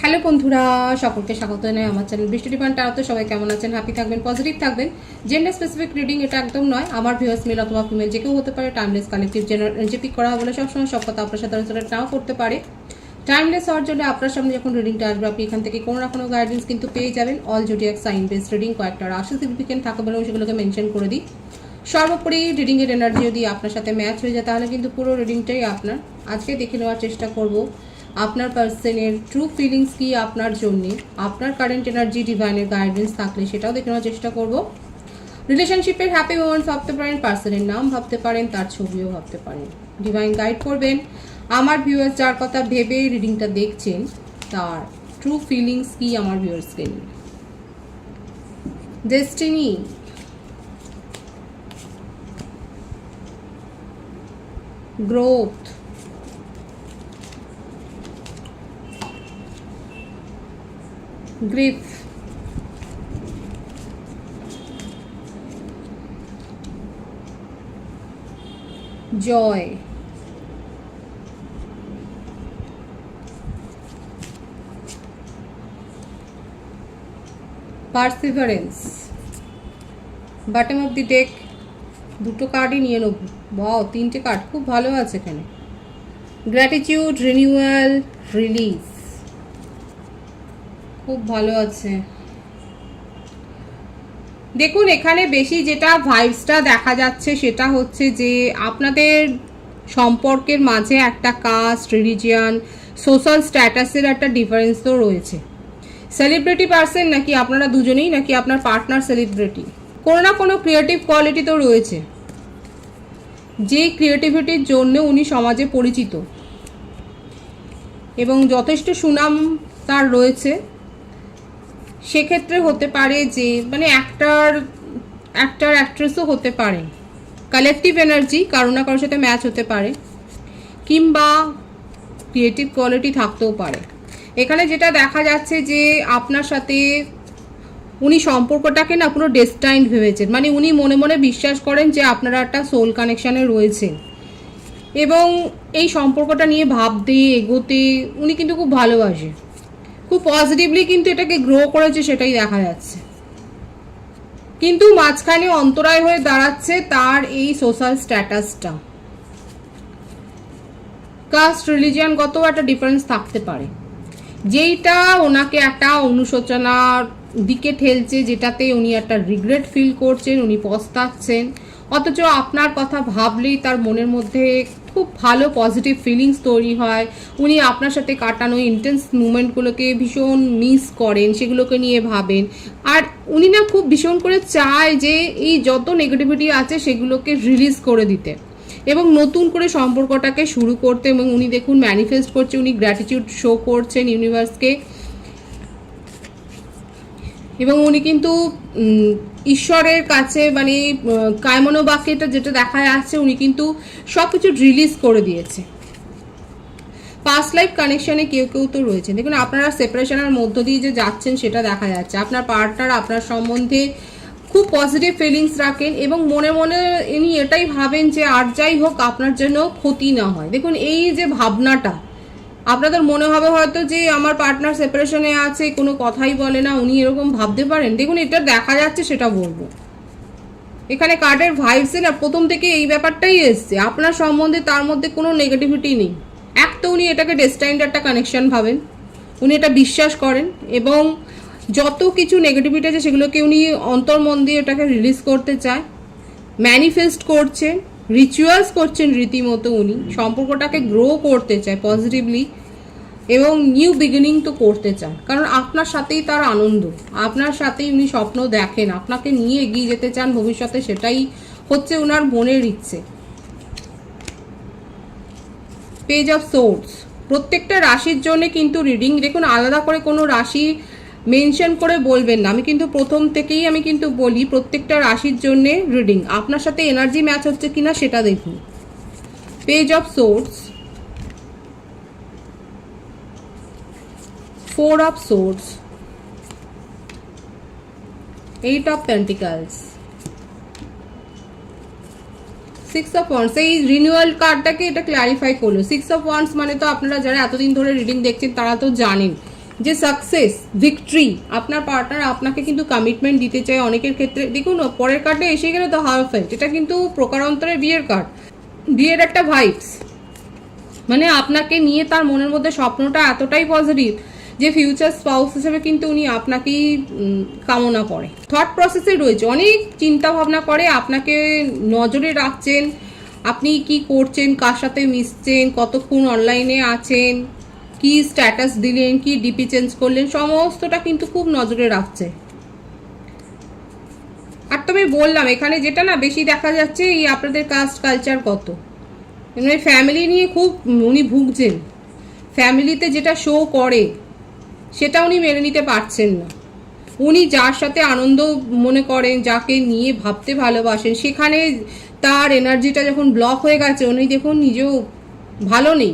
Hello বন্ধুরা, সকলকে স্বাগত জানাই আমার চ্যানেল বৃষ্টি ডিভাইন ট্যারোতে। সবাই কেমন আছেন? হ্যাপি থাকবেন, পজিটিভ থাকবেন। জেন্ডার স্পেসিফিক রিডিং এটা একদম নয়। আমার ভিউয়ার্স মেল অথবা ফিমেল যে কেউ হতে পারে। টাইমলেস কালেকটিভ জেনারেল পিক করা বলে সবসময় সব কথা আপনার সাথে রেজোনেট নাও করতে পারে। টাইমলেস হওয়ার জন্য আপনার সামনে যখন রিডিংটা আসবে আপনি এখান থেকে কোনো না কোনো গাইডেন্স কিন্তু পেয়ে যাবেন। All zodiac sign base reading, কয়েকটা রাশি সিগনিফিকেন্ট থাকে বলে সেগুলোকে মেনশন করে দিই। সর্বোপরি রিডিংয়ের এনার্জি যদি আপনার সাথে ম্যাচ হয়ে যায় তাহলে কিন্তু পুরো রিডিংটাই আপনার। আজকে দেখে নেওয়ার চেষ্টা করব আপনার পার্সনের ট্রু ফিলিংস কি আপনার জন্যে, আপনার কারেন্ট এনার্জি ডিভাইনের গাইডেন্স থাকলে সেটাও দেখে নেওয়ার চেষ্টা করব। রিলেশনশিপের হ্যাপি মোমেন্টস ভাবতে পারেন, পার্সনের নাম ভাবতে পারেন, তার ছবিও ভাবতে পারেন। ডিভাইন গাইড করবেন আমার ভিউয়ার্স যার কথা ভেবে রিডিংটা দেখছেন তার ট্রু ফিলিংস কি আমার ভিউয়ার্সকে নিয়ে। Destiny, growth, grief, joy, perseverance. Bottom of the deck দুটো কার্ডই নিয়ে নেব। বাও, তিনটে কার্ড খুব ভালো আছে এখানে। গ্র্যাটিটিউড, রিনিউয়াল, রিলিজ খুব ভালো আছে। দেখুন এখানে বেশি যেটা ভাইবসটা দেখা যাচ্ছে সেটা হচ্ছে যে আপনাদের সম্পর্কের মাঝে একটা কাস্ট, রিলিজিয়ান, সোশ্যাল স্ট্যাটাসের একটা ডিফারেন্স তো রয়েছে। সেলিব্রিটি পার্সন নাকি আপনারা দুজনেই, নাকি আপনার পার্টনার সেলিব্রিটি, কোনো না কোনো ক্রিয়েটিভ কোয়ালিটি তো রয়েছে, যে ক্রিয়েটিভিটির জন্য উনি সমাজে পরিচিত এবং যথেষ্ট সুনাম তার রয়েছে। সেক্ষেত্রে হতে পারে যে মানে অ্যাক্টর অ্যাক্ট্রেসও হতে পারে। কালেকটিভ এনার্জি কারো না কারোর সাথে ম্যাচ হতে পারে, কিংবা ক্রিয়েটিভ কোয়ালিটি থাকতেও পারে। এখানে যেটা দেখা যাচ্ছে যে আপনার সাথে উনি সম্পর্কটাকে না পুরো ডেস্টাইন্ড ভেবেছেন, মানে উনি মনে মনে বিশ্বাস করেন যে আপনারা একটা সোল কানেকশানে রয়েছেন এবং এই সম্পর্কটা নিয়ে ভাবতে এগোতে উনি কিন্তু খুব ভালোবাসে, খুব পজিটিভলি কিন্তু এটাকে গ্রো করেছে সেটাই দেখা যাচ্ছে। কিন্তু মাঝখানে অন্তরায় হয়ে দাঁড়াচ্ছে তার এই সোশ্যাল স্ট্যাটাসটা। কাস্ট, রিলিজিয়ানগত একটা ডিফারেন্স থাকতে পারে, যেইটা ওনাকে একটা অনুশোচনার দিকে ঠেলছে, যেটাতে উনি একটা রিগ্রেট ফিল করছেন, উনি পস্তাচ্ছেন। অথচ আপনার কথা ভাবলেই তার মনের মধ্যে খুব ভালো পজিটিভ ফিলিংস তৈরি হয়। উনি আপনার সাথে কাটানো ইন্টেন্স মুমেন্টগুলোকে ভীষণ মিস করেন, সেগুলোকে নিয়ে ভাবেন। আর উনি না খুব ভীষণ করে চায় যে এই যত নেগেটিভিটি আছে সেগুলোকে রিলিজ করে দিতে এবং নতুন করে সম্পর্কটাকে শুরু করতে। এবং উনি দেখুন ম্যানিফেস্ট করছে, উনি গ্র্যাটিটিউড শো করছেন ইউনিভার্সকে, এবং উনি কিন্তু ঈশ্বরের কাছে মানে কায়মনো বাক্যটা যেটা দেখা যাচ্ছে উনি কিন্তু সব কিছু রিলিজ করে দিয়েছে। পাস্ট লাইফ কানেকশানে কেউ কেউ তো রয়েছে। দেখুন আপনারা সেপারেশনের মধ্য দিয়ে যে যাচ্ছেন সেটা দেখা যাচ্ছে। আপনার পার্টনার আপনার সম্বন্ধে খুব পজিটিভ ফিলিংস রাখেন এবং মনে মনে ইনি এটাই ভাবেন যে আর যাই হোক আপনার জন্য ক্ষতি না হয়। দেখুন এই যে ভাবনাটা আপনাদের মনে হবে হয়তো যে আমার পার্টনার সেপারেশনে আছে, কোনো কথাই বলে না, উনি এরকম ভাবতে পারেন। দেখুন এটা দেখা যাচ্ছে সেটা বলবো। এখানে কার্ডের ভাইবসে না প্রথম থেকে এই ব্যাপারটাই এসছে, আপনার সম্বন্ধে তার মধ্যে কোনো নেগেটিভিটি নেই। এক তো উনি এটাকে ডেস্টাইন্ড একটা কানেকশন ভাবেন, উনি এটা বিশ্বাস করেন এবং যত কিছু নেগেটিভিটি আছে সেগুলোকে উনি অন্তর্মন দিয়ে এটাকে রিলিজ করতে চায়, ম্যানিফেস্ট করছেন, রিচুয়ালস করছেন রীতিমতো। উনি সম্পর্কটাকে গ্রো করতে চায় পজিটিভলি এবং নিউ বিগিনিং তো করতে চান, কারণ আপনার সাথেই তার আনন্দ, আপনার সাথেই উনি স্বপ্ন দেখেন, আপনাকে নিয়ে এগিয়ে যেতে চান ভবিষ্যতে, সেটাই হচ্ছে ওনার মনের ইচ্ছে। পেজ অফ সোর্স, প্রত্যেকটা রাশির জন্য কিন্তু রিডিং দেখুন আলাদা করে কোনো রাশি মেনশন করে বলবেন না। আমি কিন্তু প্রথম থেকেই আমি কিন্তু বলি প্রত্যেকটা রাশির জন্য রিডিং আপনার সাথে এনার্জি ম্যাচ হচ্ছে কিনা সেটা দেখুন। Page of swords, 4 of swords, 8 of pentacles, 6 of wands। এই রিনিউয়াল কার্ডটাকে এটা ক্ল্যারিফাই করলো। 6 of wands মানে তো আপনারা যারা এতদিন ধরে রিডিং দেখছেন তারা তো জানেন যে সাকসেস, ভিক্টরি, আপনার পার্টনার আপনাকে কিন্তু কমিটমেন্ট দিতে চায়। অনেকের ক্ষেত্রে দেখুন পরের কার্ডে এসে গেলে তো হারফেন্ট, এটা কিন্তু প্রকারান্তরে বিয়ের কার্ড, বিয়ের একটা ভাইবস, মানে আপনাকে নিয়ে তার মনের মধ্যে স্বপ্নটা এতটাই পজিটিভ যে ফিউচার স্পাউস হিসেবে কিন্তু উনি আপনাকেই কামনা করে। থট প্রসেসে রয়েছে, অনেক চিন্তা ভাবনা করে, আপনাকে নজরে রাখছেন, আপনি কি করছেন, কার সাথে মিশছেন, কতক্ষণ অনলাইনে আছেন, কি স্ট্যাটাস দিলেন, কি ডিপি চেঞ্জ করলেন, সমস্তটা কিন্তু খুব নজরে রাখছে। আর তবে বললাম এখানে যেটা না বেশি দেখা যাচ্ছে, এই আপনাদের কাস্ট কালচার কত, মানে ফ্যামিলি নিয়ে খুব উনি ভুগছেন, ফ্যামিলিতে যেটা শো করে সেটা উনি মেনে নিতে পারছেন না। উনি যার সাথে আনন্দ মনে করেন, যাকে নিয়ে ভাবতে ভালোবাসেন, সেখানে তার এনার্জিটা যখন ব্লক হয়ে গেছে, উনি দেখুন নিজেও ভালো নেই।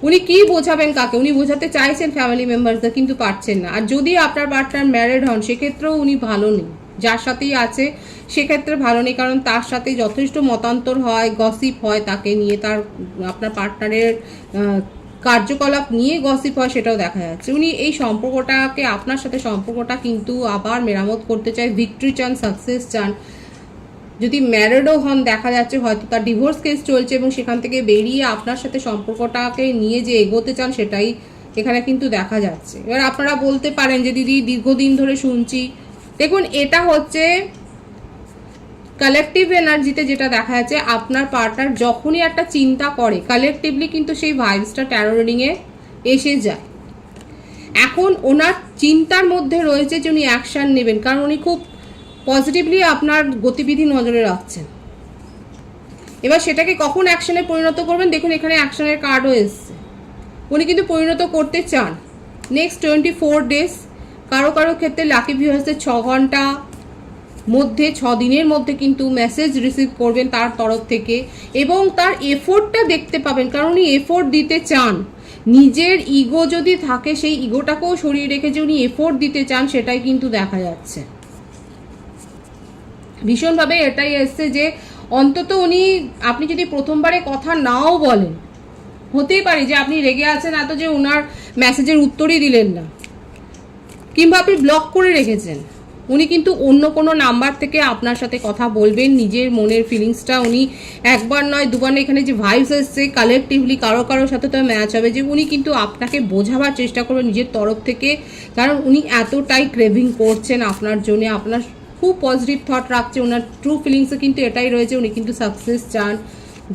উনি কি বোঝাবেন কাকে, উনি বোঝাতে চাইছেন ফ্যামিলি মেম্বারসদের, কিন্তু পারছেন না। আর যদি আপনার পার্টনার ম্যারিড হন সেক্ষেত্রেও উনি ভালো নেই, যার সাথেই আছে সেক্ষেত্রে ভালো নেই, কারণ তার সাথে যথেষ্ট মতান্তর হয়, গসিপ হয় তাকে নিয়ে, তার আপনার পার্টনারের কার্যকলাপ নিয়ে গসিপ হয়, সেটাও দেখা যাচ্ছে। উনি এই সম্পর্কটাকে, আপনার সাথে সম্পর্কটা কিন্তু আবার মেরামত করতে চায়, ভিক্টরি চান, সাকসেস চান। যদি ম্যারিডও হন দেখা যাচ্ছে হয়তো তার ডিভোর্স কেস চলছে এবং সেখান থেকে বেরিয়ে আপনার সাথে সম্পর্কটাকে নিয়ে যে এগোতে চান সেটাই এখানে কিন্তু দেখা যাচ্ছে। এবার আপনারা বলতে পারেন যে দিদি দীর্ঘদিন ধরে শুনছি, দেখুন এটা হচ্ছে কালেকটিভ এনার্জিতে যেটা দেখা যাচ্ছে, আপনার পার্টনার যখনই একটা চিন্তা করে কালেকটিভলি কিন্তু সেই ভাইবসটা ট্যারো রিডিংয়ে এসে যায়। এখন ওনার চিন্তার মধ্যে রয়েছে যে উনি অ্যাকশন নেবেন, কারণ উনি খুব পজিটিভলি আপনার গতিবিধি নজরে রাখছেন। এবার সেটাকে কখন অ্যাকশনে পরিণত করবেন, দেখুন এখানে অ্যাকশনের কার্ডও এসছে, উনি কিন্তু পরিণত করতে চান নেক্সট 24 ডেজ। কারো কারো ক্ষেত্রে লাকি ভিউয়ার্সদের 6 ঘন্টা মধ্যে, 6 দিনের মধ্যে কিন্তু মেসেজ রিসিভ করবেন তার তরফ থেকে, এবং তার এফোর্টটা দেখতে পাবেন, কারণ উনি এফোর্ট দিতে চান। নিজের ইগো যদি থাকে সেই ইগোটাকেও সরিয়ে রেখে যে উনি এফোর্ট দিতে চান সেটাই কিন্তু দেখা যাচ্ছে। ভীষণভাবে এটাই এসছে যে অন্তত উনি, আপনি যদি প্রথমবারে কথা নাও বলেন, হতেই পারে যে আপনি রেগে আছেন এত যে ওনার মেসেজের উত্তরই দিলেন না, কিংবা আপনি ব্লক করে রেখেছেন, উনি কিন্তু অন্য কোনো নাম্বার থেকে আপনার সাথে কথা বলবেন, নিজের মনের ফিলিংসটা উনি একবার নয় দুবার নয়, এখানে যে ভাইবস এসছে কালেকটিভলি কারো কারোর সাথে তো ম্যাচ হবে, যে উনি কিন্তু আপনাকে বোঝাবার চেষ্টা করবেন নিজের তরফ থেকে, কারণ উনি এতটাই ক্রেভিং করছেন আপনার জন্য, আপনার খুব পজিটিভ থট রাখছে, ওনার ট্রু ফিলিংসে কিন্তু এটাই রয়েছে, উনি কিন্তু সাকসেস চান,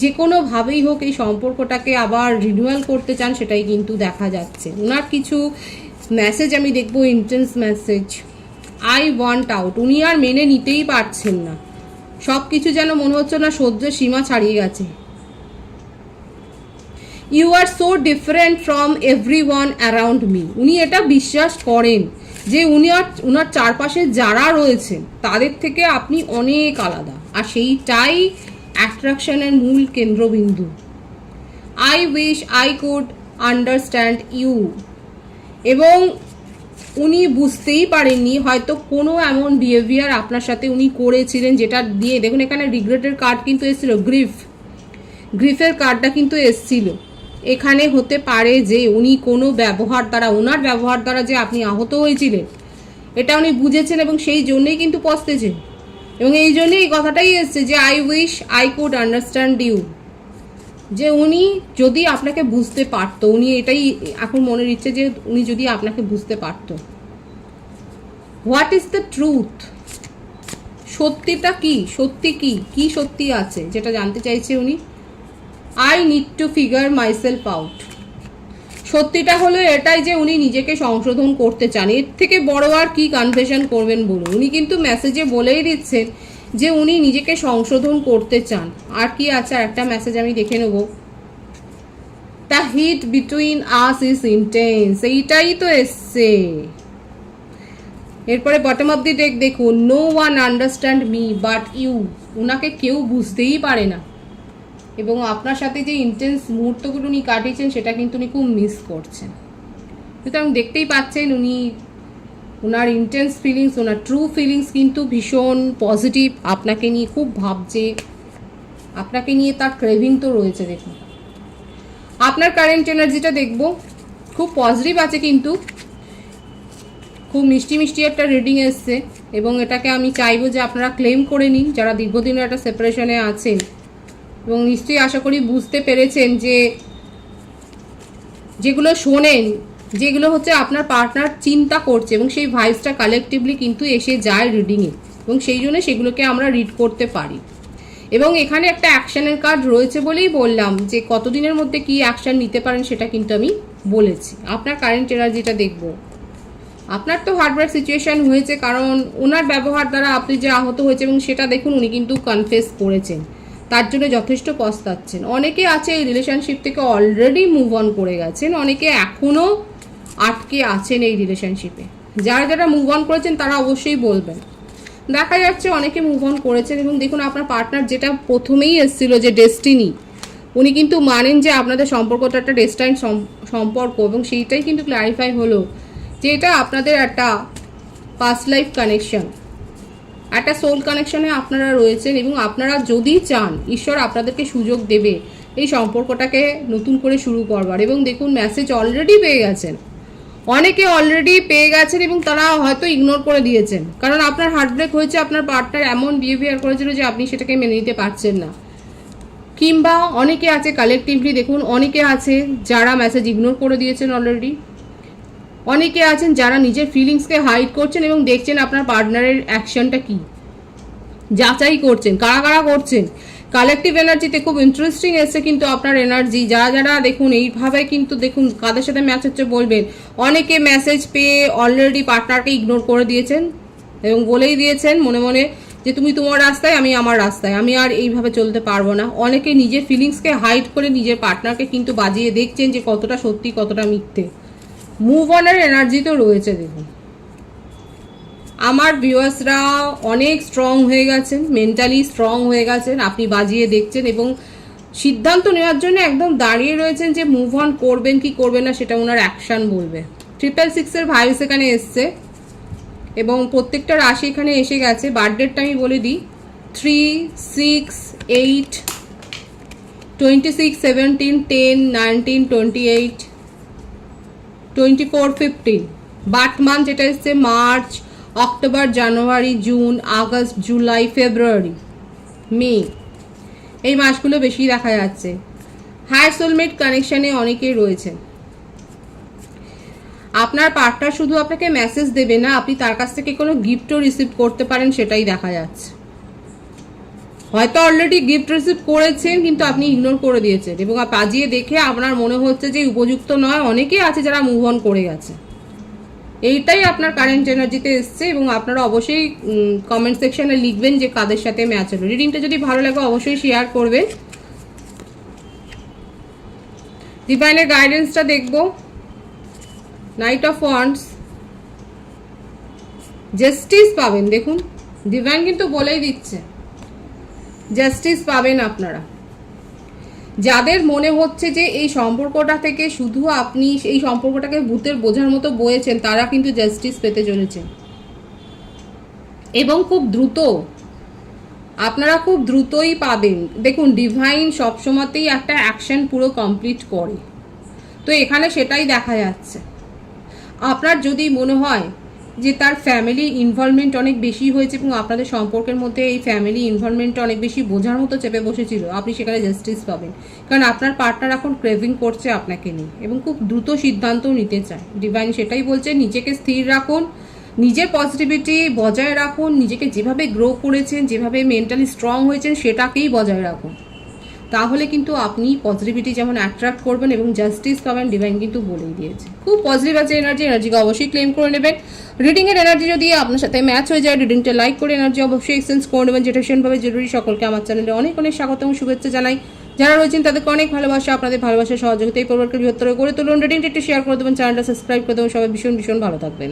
যে কোনোভাবেই হোক এই সম্পর্কটাকে আবার রিনিউয়াল করতে চান, সেটাই কিন্তু দেখা যাচ্ছে। ওনার কিছু মেসেজ আমি দেখবো, intense message, I want out, উনি আর মেনে নিতেই পারছেন না, সব কিছু যেন মনে হচ্ছে না সহ্যের সীমা ছাড়িয়ে গেছে। You are so different from everyone around me, উনি এটা বিশ্বাস করেন যে উনার চারপাশে যারা রয়েছেন তাদের থেকে আপনি অনেক আলাদা, আর সেইটাই অ্যাট্রাকশনের মূল কেন্দ্রবিন্দু। I wish I could understand you, এবং উনি বুঝতেই পারেননি হয়তো কোনো এমন বিহেভিয়ার আপনার সাথে উনি করেছিলেন যেটা দিয়ে, দেখুন এখানে রিগ্রেটের কার্ড কিন্তু এসেছিল, গ্রিফের কার্ডটা কিন্তু এসছিল। এখানে হতে পারে যে উনি কোনো ব্যবহার দ্বারা, ওনার ব্যবহার দ্বারা যে আপনি আহত হয়েছিলেন এটা উনি বুঝেছেন এবং সেই জন্যই কিন্তু পস্তেছেন, এবং এই জন্যই এই কথাটাই এসছে যে I wish I could understand you, যে উনি যদি আপনাকে বুঝতে পারতো, উনি এটাই এখন মনের ইচ্ছে যে উনি যদি আপনাকে বুঝতে পারতো। হোয়াট ইজ দ্য ট্রুথ, সত্যিটা কি, সত্যি কি, কি সত্যি আছে যেটা জানতে চাইছে উনি। I need to figure myself out, সত্যিটা হলো এটাই যে উনি নিজেকে সংশোধন করতে চান, এর থেকে বড় আর কি কনফেশন করবেন বলুন। উনি কিন্তু মেসেজে বলেই দিচ্ছেন যে উনি নিজেকে সংশোধন করতে চান। আর কি আছে, আর একটা মেসেজ আমি দেখে নেব, the heat between us is intense, এইটাই তো এসছে। এরপরে বটম অফ দি ডেক দেখুন, no one understand me but you, ওনাকে কেউ বুঝতেই পারে না, এবং আপনার সাথে যে ইন্টেন্স মুহূর্তগুলো উনি কাটিয়েছেন সেটা কিন্তু উনি খুব মিস করছেন। সুতরাং দেখতেই পাচ্ছেন উনি, ওনার ইন্টেন্স ফিলিংস, ওনার ট্রু ফিলিংস কিন্তু ভীষণ পজিটিভ, আপনাকে নিয়ে খুব ভাবছে, আপনাকে নিয়ে তার ক্রেভিং তো রয়েছে। দেখুন আপনার কারেন্ট এনার্জিটা দেখবো, খুব পজিটিভ আছে, কিন্তু খুব মিষ্টি মিষ্টি একটা রিডিং এসছে এবং এটাকে আমি চাইবো যে আপনারা ক্লেম করে নিন যারা দীর্ঘদিনের একটা সেপারেশনে আছেন, এবং নিশ্চয়ই আশা করি বুঝতে পেরেছেন যে যেগুলো শোনেন, যেগুলো হচ্ছে আপনার পার্টনার চিন্তা করছে এবং সেই ভাইবসটা কালেকটিভলি কিন্তু এসে যায় রিডিংয়ে, এবং সেই জন্য সেগুলোকে আমরা রিড করতে পারি। এবং এখানে একটা অ্যাকশনের কার্ড রয়েছে বলেই বললাম যে কতদিনের মধ্যে কি অ্যাকশন নিতে পারেন সেটা কিন্তু আমি বলেছি। আপনার কারেন্ট এনার্জিটা দেখব। আপনার তো হার্টব্রেক সিচুয়েশন হয়েছে, কারণ ওনার ব্যবহার দ্বারা আপনি যে আহত হয়েছে এবং সেটা দেখুন উনি কিন্তু কনফেস করেছেন, তার জন্য যথেষ্ট পস্তাচ্ছেন। অনেকে আছে এই রিলেশনশিপ থেকে অলরেডি মুভ অন করে গেছেন, অনেকে এখনও আটকে আছেন এই রিলেশনশিপে। যারা যারা মুভ অন করেছেন তারা অবশ্যই বলবেন। দেখা যাচ্ছে অনেকে মুভ অন করেছেন, এবং দেখুন আপনার পার্টনার যেটা প্রথমেই এসেছিল যে ডেস্টিনি, উনি কিন্তু মানেন যে আপনাদের সম্পর্কটা একটা ডেস্টাইন সম্পর্ক, এবং সেইটাই কিন্তু ক্ল্যারিফাই হলো যে এটা আপনাদের একটা পাস্ট লাইফ কানেকশন, একটা সোল কানেকশনে আপনারা রয়েছেন, এবং আপনারা যদি চান ঈশ্বর আপনাদেরকে সুযোগ দেবে এই সম্পর্কটাকে নতুন করে শুরু করবার। এবং দেখুন মেসেজ অলরেডি পেয়ে গেছেন, অনেকে অলরেডি পেয়ে গেছেন এবং তারা হয়তো ইগনোর করে দিয়েছেন, কারণ আপনার হার্টব্রেক হয়েছে, আপনার পার্টনার এমন বিহেভিয়ার করেছিল যে আপনি সেটাকে মেনে নিতে পারছেন না। কিংবা অনেকে আছে কালেকটিভলি, দেখুন অনেকে আছে যারা মেসেজ ইগনোর করে দিয়েছেন অলরেডি, অনেকে আছেন যারা নিজের ফিলিংসকে হাইড করছেন এবং দেখছেন আপনার পার্টনারের অ্যাকশনটা কি, যাচাই করছেন কারা কারা করছেন। কালেকটিভ এনার্জিতে খুব ইন্টারেস্টিং এসছে কিন্তু আপনার এনার্জি, যারা যারা দেখুন এইভাবে কিন্তু দেখুন কাদের সাথে ম্যাচ হচ্ছে বলবেন। অনেকে মেসেজ পেয়ে অলরেডি পার্টনারকে ইগনোর করে দিয়েছেন এবং বলেই দিয়েছেন মনে মনে যে তুমি তোমার রাস্তায়, আমি আমার রাস্তায়, আমি আর এইভাবে চলতে পারবো না। অনেকে নিজের ফিলিংসকে হাইড করে নিজের পার্টনারকে কিন্তু বাজিয়ে দেখছেন যে কতটা সত্যি কতটা মিথ্যে। মুভ অনের এনার্জি তো রয়েছে। দেখুন আমার ভিউয়ার্সরা অনেক স্ট্রং হয়ে গেছেন, মেন্টালি স্ট্রং হয়ে গেছেন, আপনি বাজিয়ে দেখছেন এবং সিদ্ধান্ত নেওয়ার জন্য একদম দাঁড়িয়ে রয়েছেন যে মুভ অন করবেন কি করবেন না, সেটা ওনার অ্যাকশন বলবে। 666 ভাইবস এখানে এসছে এবং প্রত্যেকটা রাশি এখানে এসে গেছে। বার্থডেটটা আমি বলে দিই, 3, 6, 8, 26, 17, 10, 19, 28, 24, 15। বার্থ মান্থ যেটা এসছে মার্চ, অক্টোবর, জানুয়ারি, জুন, আগস্ট, জুলাই, ফেব্রুয়ারি, মে, এই মাসগুলো বেশি দেখা যাচ্ছে। হায়ার সোলমেট কানেকশানে অনেকেই রয়েছেন। আপনার পার্টনার শুধু আপনাকে মেসেজ দেবে না, আপনি তার কাছ থেকে কোনো গিফটও রিসিভ করতে পারেন, সেটাই দেখা যাচ্ছে। হয়তো অলরেডি গিফট রিসিভ করেছেন কিন্তু আপনি ইগনোর করে দিয়েছেন এবং বাজিয়ে দেখে আপনার মনে হচ্ছে যে উপযুক্ত নয়। অনেকেই আছে যারা মুভ অন করে গেছে। এইটাই আপনার কারেন্ট এনার্জিতে এসছে এবং আপনারা অবশ্যই কমেন্ট সেকশনে লিখবেন যে কাদের সাথে ম্যাচ হলো। রিডিংটা যদি ভালো লাগে অবশ্যই শেয়ার করবেন। ডিভাইনের গাইডেন্সটা দেখব। নাইট অফ ওয়ান্ডস, জাস্টিস পাবেন। দেখুন ডিভাইন কিন্তু বলেই দিচ্ছে জাস্টিস পাবেন আপনারা। যাদের মনে হচ্ছে যে এই সম্পর্কটা থেকে শুধু আপনি এই সম্পর্কটাকে ভূতের বোঝার মতো বয়েছেন, তারা কিন্তু জাস্টিস পেতে চলেছেন এবং খুব দ্রুত, আপনারা খুব দ্রুতই পাবেন। দেখুন ডিভাইন সবসময়তেই একটা অ্যাকশন পুরো কমপ্লিট করে, তো এখানে সেটাই দেখা যাচ্ছে। আপনার যদি মনে হয় যে তার ফ্যামিলি ইনভলভমেন্ট অনেক বেশি হয়েছে এবং আপনাদের সম্পর্কের মধ্যে এই ফ্যামিলি ইনভলভমেন্টটা অনেক বেশি বোঝার মতো চেপে বসেছিল, আপনি সেখানে জাস্টিস পাবেন, কারণ আপনার পার্টনার এখন ক্রেভিং করছে আপনাকে নিয়ে এবং খুব দ্রুত সিদ্ধান্তও নিতে চায়। ডিভাইন সেটাই বলছে, নিজেকে স্থির রাখুন, নিজের পজিটিভিটি বজায় রাখুন, নিজেকে যেভাবে গ্রো করেছেন, যেভাবে মেন্টালি স্ট্রং হয়েছেন সেটাকেই বজায় রাখুন, তাহলে কিন্তু আপনি পজিটিভিটি যেমন অ্যাট্রাক্ট করবেন এবং জাস্টিস পাবেন। ডিভাইন কিন্তু বলেই দিয়েছে। খুব পজিটিভ আছে এনার্জিকে অবশ্যই ক্লেম করে নেবেন। রিডিংয়ের এনার্জি যদি আপনার সাথে ম্যাচ হয়ে যায়, রিডিংটা লাইক করে এনার্জি অবশ্যই এক্সচেঞ্জ করে নেবেন, যেটা ভীষণভাবে জরুরি। সকলকে আমার চ্যানেলে অনেক অনেক স্বাগত এবং শুভেচ্ছা জানাই। যারা রয়েছেন তাদেরকে অনেক ভালোবাসা, আপনাদের ভালোবাসা সহযোগিতা এই পরিবারকে বৃহত্তর করে তুলুন। রিডিংটা একটু শেয়ার করে দেবেন, চ্যানেলটা সাবস্ক্রাইব করে দেবেন। সবাই ভীষণ ভীষণ ভালো থাকবেন।